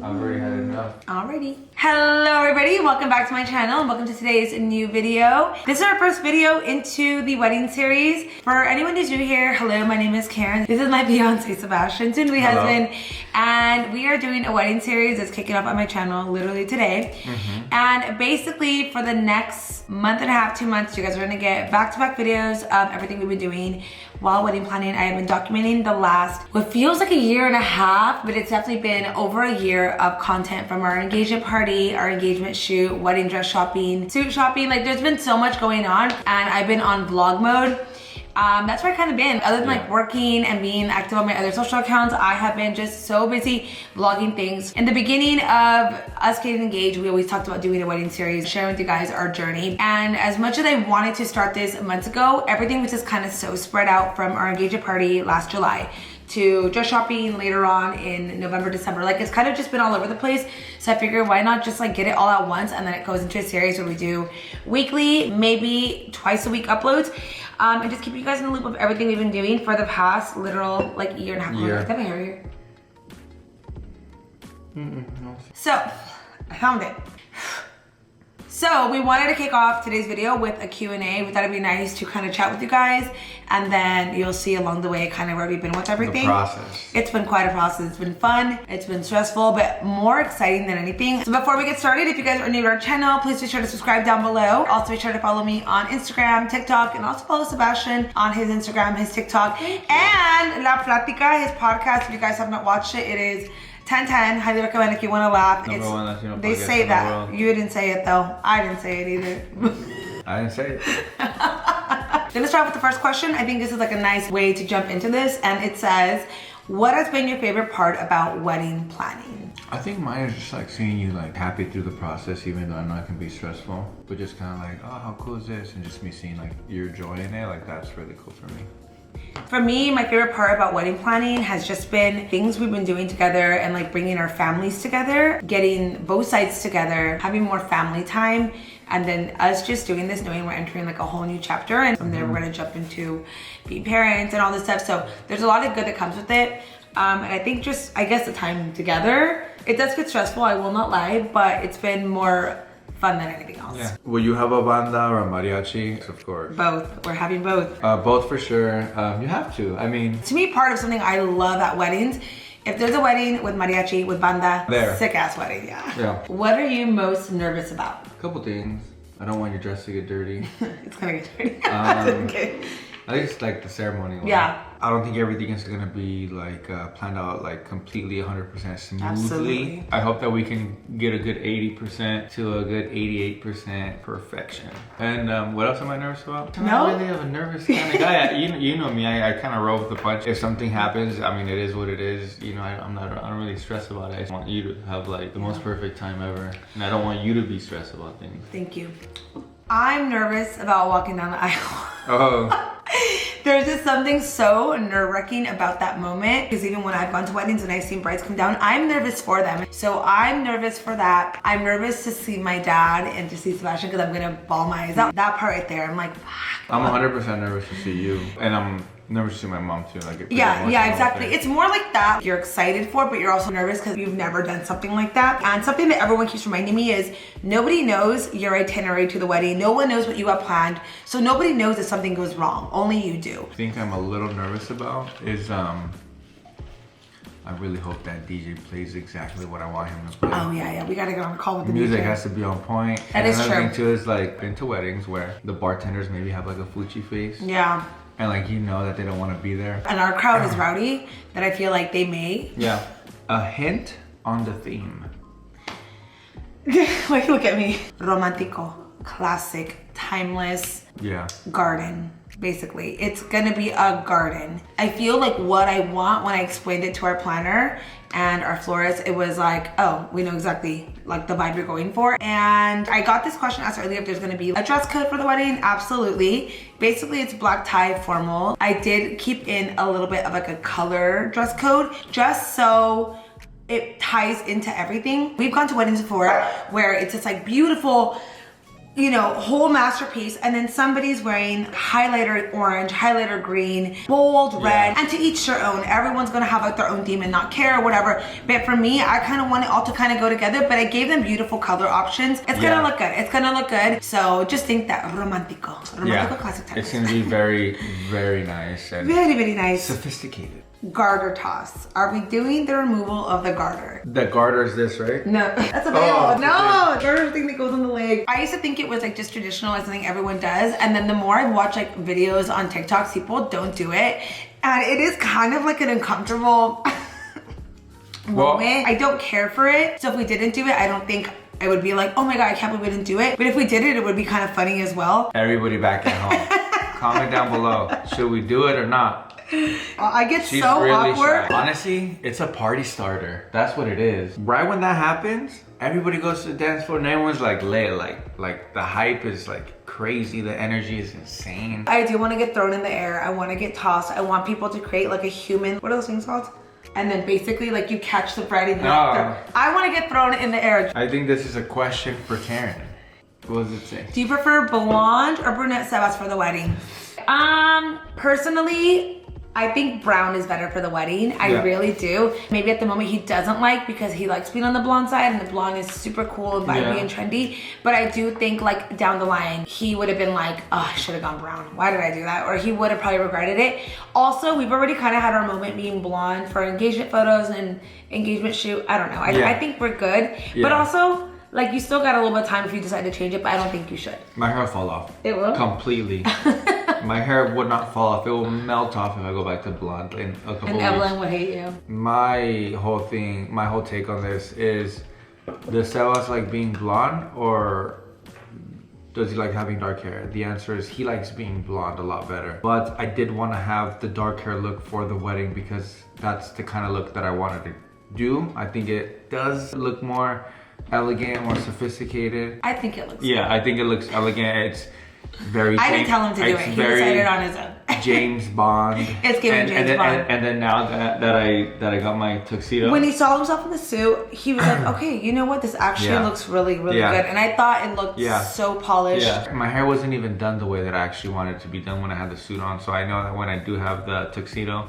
I've already had enough. Alrighty. Hello everybody, welcome back to my channel and welcome to today's new video. This is our first video into the wedding series. For anyone who's new here, hello, my name is Karen. This is my fiance Sebastian, soon to be husband, and we are doing a wedding series that's kicking off on my channel literally today. And basically for the next month and a half, 2 months, you guys are gonna get back-to-back videos of everything we've been doing while wedding planning. I have been documenting the last, what feels like a year and a half, but it's definitely been over a year of content from our engagement party, our engagement shoot, wedding dress shopping, suit shopping. Like there's been so much going on and I've been on vlog mode. That's where I kind of been. Other than like working and being active on my other social accounts, I have been just so busy vlogging things. In the beginning of us getting engaged, we always talked about doing a wedding series, sharing with you guys our journey. And as much as I wanted to start this months ago, everything was just kind of so spread out from our engagement party last July to dress shopping later on in November, December. Like it's kind of just been all over the place. So I figured why not just like get it all at once, and then it goes into a series where we do weekly, maybe twice a week uploads. And just keep you guys in the loop of everything we've been doing for the past literal like year and a half. Do I have my hair here? No. So I found it. So we wanted to kick off today's video with a Q&A. We thought it'd be nice to kind of chat with you guys, and then you'll see along the way kind of where we've been with everything. The process. It's been quite a process. It's been fun, it's been stressful, but more exciting than anything. So before we get started, if you guys are new to our channel, please be sure to subscribe down below. Also be sure to follow me on Instagram, TikTok, and also follow Sebastian on his Instagram, his TikTok, and La Plática, his podcast. If you guys have not watched it, it is 10/10. Highly recommend if you want to laugh. Number one Latino they podcast say in the that. world. You didn't say it though. I didn't say it either. I didn't say it. Gonna start with the first question. I think this is like a nice way to jump into this, and it says, what has been your favorite part about wedding planning? I think mine is just like seeing you like happy through the process, even though I know it can be stressful, but just kind of like, oh, how cool is this? And just me seeing like your joy in it, like that's really cool for me. For me, my favorite part about wedding planning has just been things we've been doing together and like bringing our families together, getting both sides together, having more family time, and then us just doing this knowing we're entering like a whole new chapter, and from there we're gonna jump into being parents and all this stuff. So there's a lot of good that comes with it. And I think just, I guess the time together, it does get stressful, I will not lie, but it's been more fun than anything else. Yeah. Will you have a banda or a mariachi? Of course. Both. We're having both. Both for sure. You have to. I mean, to me, part of something I love at weddings, if there's a wedding with mariachi, with banda, sick ass wedding, yeah. What are you most nervous about? A couple things. I don't want your dress to get dirty. It's gonna get dirty. Okay. I think it's like the ceremony. Like, yeah. I don't think everything is gonna be like planned out like completely 100% smoothly. Absolutely. I hope that we can get a good 80% to a good 88% perfection. And what else am I nervous about? I'm not really a nervous kind of guy. You know me. I kind of roll with the punch. If something happens, I mean, it is what it is. You know, I don't really stress about it. I just want you to have like the most perfect time ever, and I don't want you to be stressed about things. Thank you. I'm nervous about walking down the aisle. Oh. There's just something so nerve-wracking about that moment, because even when I've gone to weddings and I've seen brides come down, I'm nervous for them. So I'm nervous for that. I'm nervous to see my dad and to see Sebastian, because I'm gonna bawl my eyes out. That part right there, I'm like, fuck. I'm 100% nervous to see you, and I'm nervous to see my mom too. Like, yeah, exactly. It's more like that. You're excited for it, but you're also nervous because you've never done something like that. And something that everyone keeps reminding me is nobody knows your itinerary to the wedding. No one knows what you have planned. So nobody knows if something goes wrong. Only you do. I think I'm a little nervous about is I really hope that DJ plays exactly what I want him to play. Oh yeah, we gotta get on a call with the music DJ. has to be on point. That is true. Another thing too is like, been to weddings where the bartenders maybe have like a Fuchi face. Yeah. And like, you know that they don't want to be there. And our crowd is rowdy, that I feel like they may. Yeah. A hint on the theme. Like, look at me. Romantico, classic, timeless. Yeah. Garden. Basically, it's gonna be a garden. I feel like what I want, when I explained it to our planner and our florist, it was like, oh, we know exactly like the vibe you're going for. And I got this question asked earlier if there's gonna be a dress code for the wedding. Absolutely. Basically, it's black tie formal. I did keep in a little bit of like a color dress code just so it ties into everything. We've gone to weddings before where it's just like beautiful you know, whole masterpiece, and then somebody's wearing highlighter orange, highlighter green, bold red, and to each their own. Everyone's gonna have like their own theme and not care or whatever. But for me, I kind of want it all to kind of go together, but I gave them beautiful color options. It's gonna look good. It's gonna look good. So just think that romantico classic type. It's gonna be very, very nice and very, very nice. Sophisticated. Garter toss. Are we doing the removal of the garter? The garter is this, right? No, that's a veil. Oh, no, garter thing that goes on the leg. I used to think it was like just traditional, like something everyone does. And then the more I watch like videos on TikTok, people don't do it. And it is kind of like an uncomfortable moment. I don't care for it. So if we didn't do it, I don't think I would be like, oh my God, I can't believe we didn't do it. But if we did it, it would be kind of funny as well. Everybody back at home, comment down below. Should we do it or not? I get so awkward. Shy. Honestly, it's a party starter. That's what it is. Right when that happens, everybody goes to the dance floor and everyone's like lit. Like the hype is like crazy. The energy is insane. I do want to get thrown in the air. I want to get tossed. I want people to create like a human, what are those things called? And then basically like you catch the bread and you I want to get thrown in the air. I think this is a question for Karen. What does it say? Do you prefer blonde or brunette Sebas for the wedding? Personally, I think brown is better for the wedding. I really do. Maybe at the moment he doesn't like because he likes being on the blonde side and the blonde is super cool and vibey and trendy. But I do think like down the line, he would have been like, oh, I should have gone brown. Why did I do that? Or he would have probably regretted it. Also, we've already kind of had our moment being blonde for engagement photos and engagement shoot. I don't know. I think we're good. But also, like you still got a little bit of time if you decide to change it, but I don't think you should. My hair will fall off. It will? Completely. My hair would not fall off. It will melt off if I go back to blonde in a couple weeks. And Evelyn would hate you. My whole take on this is, does Sebas like being blonde or does he like having dark hair? The answer is he likes being blonde a lot better. But I did want to have the dark hair look for the wedding because that's the kind of look that I wanted to do. I think it does look more elegant, more sophisticated. I think it looks good. I think it looks elegant. It's very I didn't tell him to do it. He decided on his own. James Bond. It's giving James Bond. And then now that I got my tuxedo. When he saw himself in the suit, he was like, okay, you know what? This actually looks really, really good. And I thought it looked so polished. My hair wasn't even done the way that I actually wanted it to be done when I had the suit on. So I know that when I do have the tuxedo,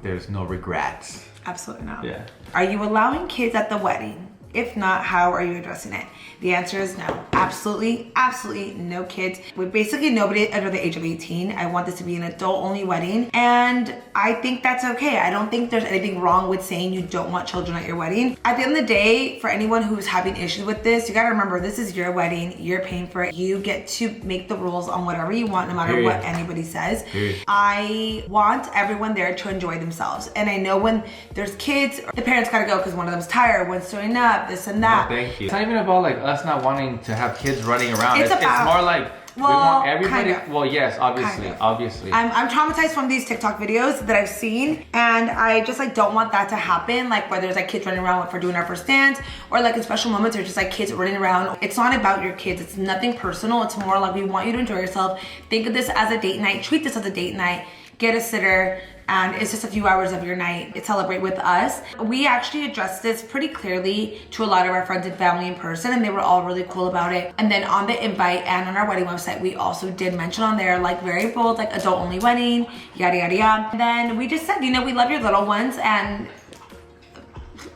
there's no regrets. Absolutely not. Are you allowing kids at the wedding? If not, how are you addressing it? The answer is no. Absolutely, absolutely no kids. With basically nobody under the age of 18. I want this to be an adult-only wedding. And I think that's okay. I don't think there's anything wrong with saying you don't want children at your wedding. At the end of the day, for anyone who's having issues with this, you gotta remember, this is your wedding. You're paying for it. You get to make the rules on whatever you want, no matter what anybody says. I want everyone there to enjoy themselves. And I know when there's kids, the parents gotta go because one of them's tired, one's throwing up, this and that. No, thank you. It's not even about like us not wanting to have kids running around. It's more like we want everybody. Kind of. Well, yes, obviously. I'm traumatized from these TikTok videos that I've seen, and I just like don't want that to happen. Like where there's like kids running around for doing our first dance, or like in special moments, there's just like kids running around. It's not about your kids. It's nothing personal. It's more like we want you to enjoy yourself. Think of this as a date night. Treat this as a date night. Get a sitter. And it's just a few hours of your night. Celebrate with us. We actually addressed this pretty clearly to a lot of our friends and family in person, and they were all really cool about it. And then on the invite and on our wedding website, we also did mention on there, like very bold, like adult only wedding, yada, yada, yada. And then we just said, you know, we love your little ones and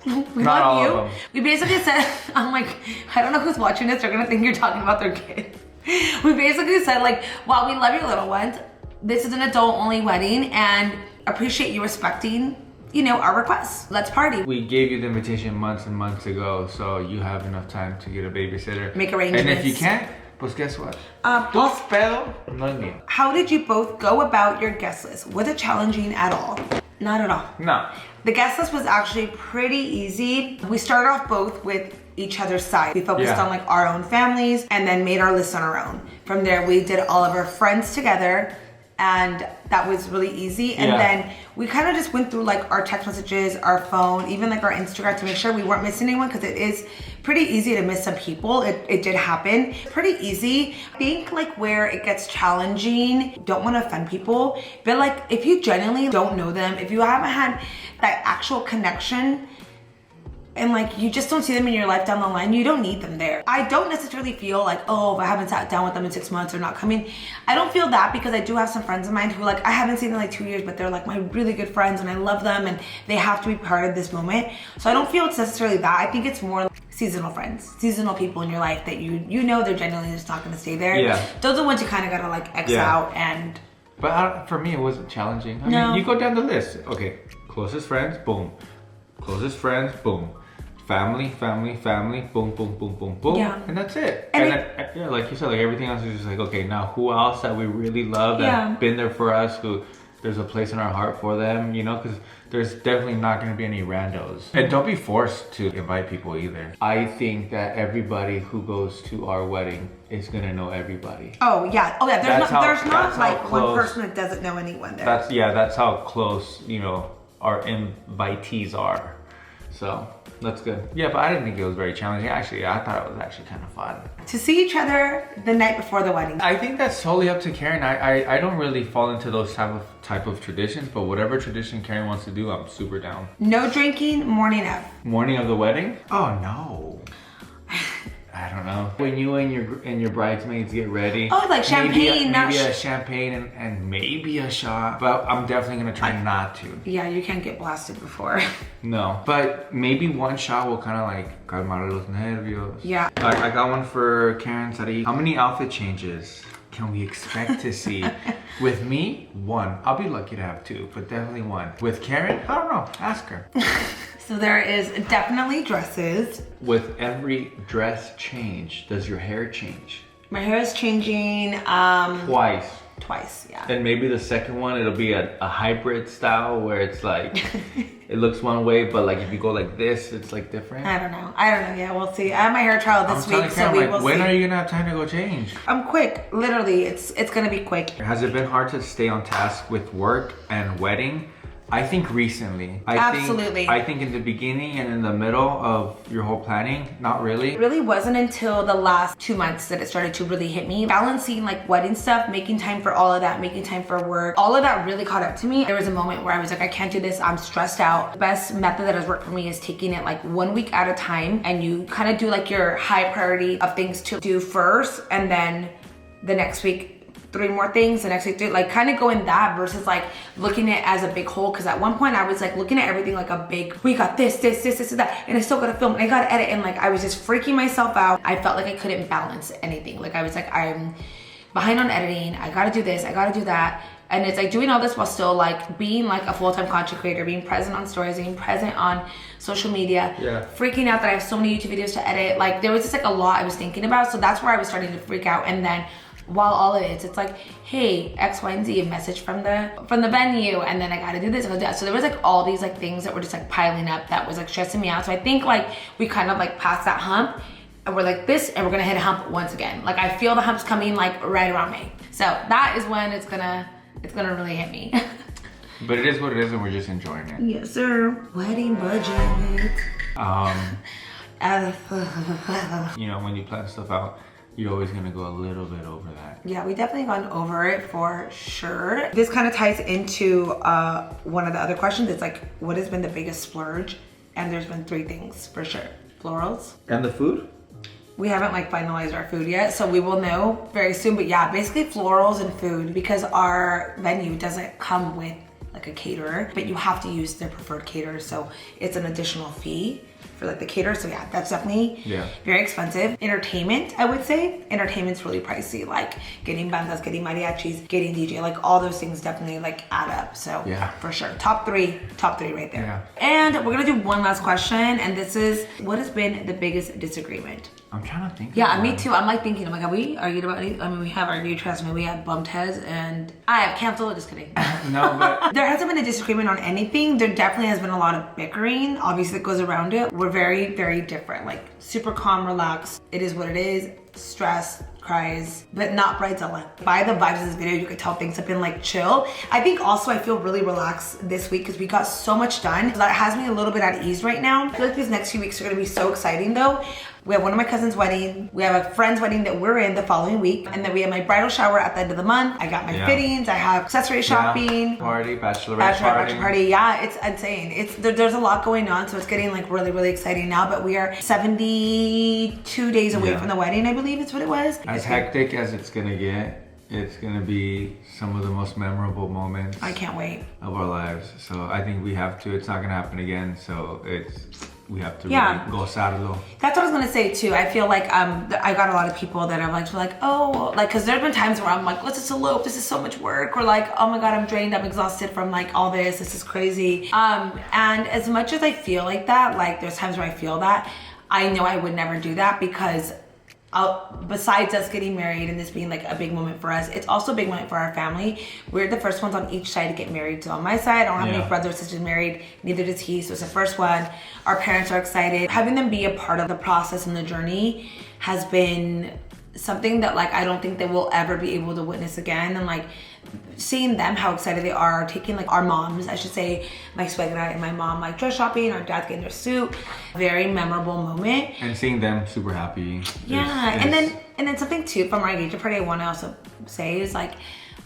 we Not all love you. of them. We basically said, I'm like, I don't know who's watching this. They're gonna think you're talking about their kids. We basically said like, while we love your little ones, this is an adult only wedding and appreciate you respecting, you know, our requests. Let's party. We gave you the invitation months and months ago, so you have enough time to get a babysitter. Make arrangements. And if you can't, pues guess what? Dos pedo, no hay mío. How did you both go about your guest list? Was it challenging at all? Not at all. No. The guest list was actually pretty easy. We started off both with each other's side. We focused on like our own families and then made our list on our own. From there, we did all of our friends together, and that was really easy. And then we kind of just went through like our text messages, our phone, even like our Instagram to make sure we weren't missing anyone, because it is pretty easy to miss some people. It did happen. Pretty easy. I think like where it gets challenging, don't want to offend people, but like if you genuinely don't know them, if you haven't had that actual connection, and like you just don't see them in your life down the line, you don't need them there. I don't necessarily feel like, oh, if I haven't sat down with them in 6 months, they're not coming. I don't feel that, because I do have some friends of mine who like I haven't seen in like 2 years, but they're like my really good friends and I love them and they have to be part of this moment. So I don't feel it's necessarily that. I think it's more like seasonal friends, seasonal people in your life that you know they're genuinely just not going to stay there. Yeah. Those are the ones you kind of got to like X out. And but for me, it wasn't challenging. I mean, you go down the list. Okay, closest friends, boom. Closest friends, boom. Family, family, family, boom, boom, boom, boom, boom. Yeah. And that's it. And then, yeah, like you said, like everything else is just like, okay, now who else that we really love, that been there for us, who there's a place in our heart for them, you know, because there's definitely not going to be any randos. And don't be forced to invite people either. I think that everybody who goes to our wedding is going to know everybody. Oh yeah. There's not like one person that doesn't know anyone there. That's how close, you know, our invitees are. So that's good. Yeah, but I didn't think it was very challenging. Actually, I thought it was actually kind of fun. To see each other the night before the wedding. I think that's totally up to Karen. I don't really fall into those type of traditions, but whatever tradition Karen wants to do, I'm super down. No drinking morning of. Morning of the wedding? Oh no. I don't know. When you and your bridesmaids get ready. Oh, like champagne, maybe a champagne and maybe a shot. But I'm definitely gonna try not to. Yeah, you can't get blasted before. No, but maybe one shot will kind of like calmar los nervios. Yeah. I got one for Karen Sari. How many outfit changes can we expect to see? With me, 1. I'll be lucky to have 2, but definitely 1. With Karen, I don't know. Ask her. So there is definitely dresses. With every dress change, does your hair change? My hair is changing twice, yeah. And maybe the second one, it'll be a hybrid style where it's like, it looks one way, but like if you go like this, it's like different. I don't know. Yeah, we'll see. I have my hair trial this week, so we will see. When are you gonna have time to go change? I'm quick. Literally, it's gonna be quick. Has it been hard to stay on task with work and wedding? I think recently. Absolutely. I think in the beginning and in the middle of your whole planning, not really. It really wasn't until the last 2 months that it started to really hit me. Balancing like wedding stuff, making time for all of that, making time for work, all of that really caught up to me. There was a moment where I was like, I can't do this, I'm stressed out. The best method that has worked for me is taking it like 1 week at a time, and you kind of do like your high priority of things to do first, and then the next week 3 more things, the next week 3, like kind of going that versus like looking at it as a big whole. Because at one point I was like looking at everything like a big, we got this, that, and I still gotta film and I gotta edit, and like I was just freaking myself out. I felt like I couldn't balance anything. Like I was like, I'm behind on editing, I gotta do this, I gotta do that. And it's like doing all this while still like being like a full-time content creator, being present on stories, being present on social media, freaking out that I have so many YouTube videos to edit. Like there was just like a lot I was thinking about. So that's where I was starting to freak out. And then while all of it's like, hey, X, Y, and Z, a message from the venue, and then I gotta do this, I gotta do that. So there was like all these like things that were just like piling up that was like stressing me out. So I think like we kind of like passed that hump, and we're like this, and we're gonna hit a hump once again. Like I feel the hump's coming like right around May. So that is when it's gonna really hit me. But it is what it is, and we're just enjoying it. Yes, sir. Wedding budget. You know, when you plan stuff out, you're always gonna go a little bit over that. Yeah, we definitely gone over it for sure. This kind of ties into one of the other questions. It's like, what has been the biggest splurge? And there's been 3 things for sure. Florals. And the food? We haven't like finalized our food yet, so we will know very soon. But yeah, basically florals and food, because our venue doesn't come with like a caterer, but you have to use their preferred caterer, so it's an additional fee for like the caterer. So yeah, that's definitely very expensive. Entertainment, I would say. Entertainment's really pricey, like getting bandas, getting mariachis, getting DJ, like all those things definitely like add up. So yeah, for sure. Top three right there. Yeah. And we're gonna do one last question, and this is, what has been the biggest disagreement? I'm trying to think. Yeah, me too. I'm like thinking, I'm like, have we argued about anything? I mean, we have argued, trust me. We had bumped heads, and I have canceled. Just kidding. No, but there hasn't been a disagreement on anything. There definitely has been a lot of bickering, obviously, that goes around it. We're very, very different. Like super calm, relaxed. It is what it is. Stress, cries, but not bridezilla. By the vibes of this video, you could tell things have been like chill. I think also I feel really relaxed this week because we got so much done. That has me a little bit at ease right now. I feel like these next few weeks are gonna be so exciting though. We have one of my cousin's wedding. We have a friend's wedding that we're in the following week. And then we have my bridal shower at the end of the month. I got my fittings. I have accessory shopping. Party, bachelorette party. Yeah, it's insane. There's a lot going on. So it's getting like really, really exciting now. But we are 72 days away from the wedding, I believe is what it was. As hectic as it's gonna get, it's gonna be some of the most memorable moments. I can't wait. Of our lives. So I think we have to. It's not gonna happen again. So we have to really gozarlo. That's what I was gonna say too. I feel like I got a lot of people that are like, oh, like, cause there's been times where I'm like, let's just elope. This is so much work. Or like, oh my God, I'm drained. I'm exhausted from like all this. This is crazy. And as much as I feel like that, like there's times where I feel that, I know I would never do that because besides us getting married and this being like a big moment for us, it's also a big moment for our family. We're the first ones on each side to get married. So on my side, I don't have any brothers or sisters married, neither does he. So it's the first one. Our parents are excited. Having them be a part of the process and the journey has been something that like I don't think they will ever be able to witness again. And like seeing them, how excited they are, taking like our moms, I should say, my suegra and my mom, like dress shopping, our dad's getting their suit. Very memorable moment. And seeing them super happy. Yeah, and then something too from our engagement party I want to also say is like,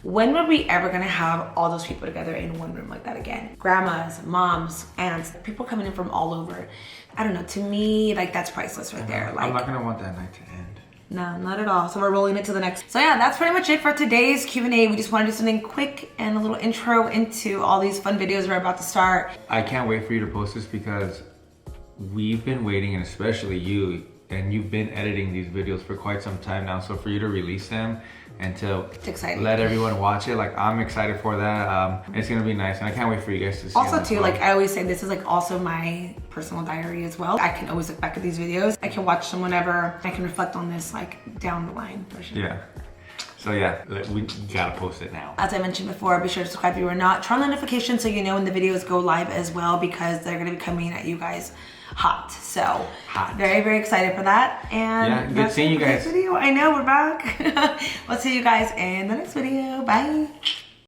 when were we ever gonna have all those people together in one room like that again? Grandmas, moms, aunts, people coming in from all over. I don't know, to me, like that's priceless right there. Like, I'm not gonna want that night to end. No, not at all. So we're rolling it to the next. So yeah, that's pretty much it for today's Q&A. We just want to do something quick and a little intro into all these fun videos we're about to start. I can't wait for you to post this because we've been waiting, and especially you, and you've been editing these videos for quite some time now. So for you to release them and to let everyone watch it, like I'm excited for that. It's gonna be nice, and I can't wait for you guys to see. Also too, like I always say, this is like also my personal diary as well. I can always look back at these videos. I can watch them whenever. I can reflect on this like down the line for sure. Yeah. So yeah, we gotta post it now. As I mentioned before, be sure to subscribe if you are not. Turn on notifications so you know when the videos go live as well, because they're gonna be coming at you guys hot. So very, very excited for that. And yeah, good seeing you guys. Video. I know, we're back. We'll see you guys in the next video. Bye.